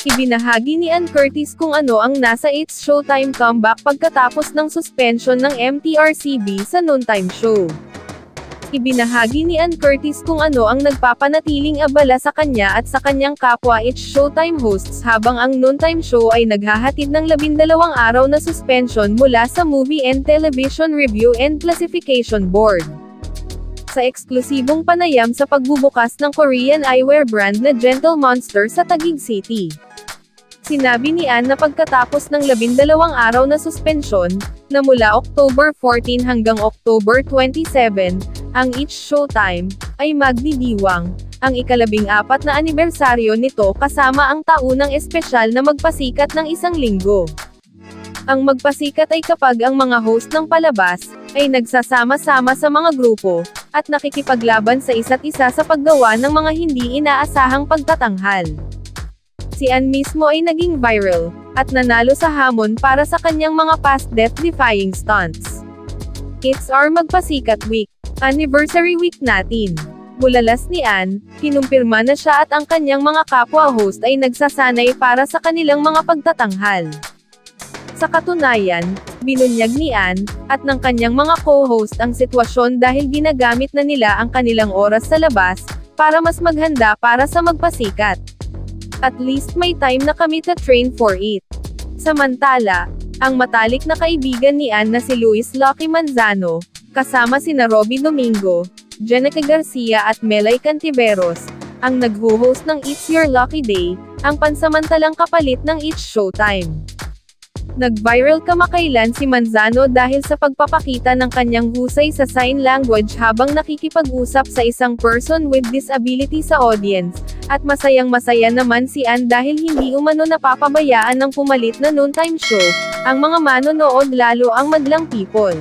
Ibinahagi ni Ann Curtis kung ano ang nasa It's Showtime comeback pagkatapos ng suspension ng MTRCB sa noontime show. Ibinahagi ni Ann Curtis kung ano ang nagpapanatiling abala sa kanya at sa kanyang kapwa It's Showtime hosts habang ang noontime show ay naghahatid ng 12 araw na suspension mula sa Movie and Television Review and Classification Board. Sa eksklusibong panayam sa pagbubukas ng Korean eyewear brand na Gentle Monster sa Taguig City. Sinabi ni Ann na pagkatapos ng 12 araw na suspensyon, na mula October 14 hanggang October 27, ang It's Showtime, ay magdidiwang, ang ika-14 na anibersaryo nito kasama ang taunang espesyal na magpasikat ng 1 linggo. Ang magpasikat ay kapag ang mga host ng palabas, ay nagsasama-sama sa mga grupo, at nakikipaglaban sa isa't isa sa paggawa ng mga hindi inaasahang pagtatanghal. Si Ann mismo ay naging viral, at nanalo sa hamon para sa kanyang mga past death-defying stunts. It's our Magpasikat Week. Anniversary week natin. Bulalas ni Ann, kinumpirma na siya at ang kanyang mga kapwa-host ay nagsasanay para sa kanilang mga pagtatanghal. Sa katunayan, binunyag ni Ann, at ng kanyang mga co-host ang sitwasyon dahil ginagamit na nila ang kanilang oras sa labas, para mas maghanda para sa magpasikat. At least may time na kami to train for it. Samantala, ang matalik na kaibigan ni Ann na si Luis Lucky Manzano, kasama sina Robby Domingo, Jenica Garcia at Melay Cantiveros, ang nagho-host ng It's Your Lucky Day, ang pansamantalang kapalit ng It's Showtime. Nag-viral kamakailan si Manzano dahil sa pagpapakita ng kanyang husay sa sign language habang nakikipag-usap sa isang person with disability sa audience, at masayang-masaya naman si Ann dahil hindi umano napapabayaan ng pumalit na noontime show, ang mga manonood lalo ang madlang people.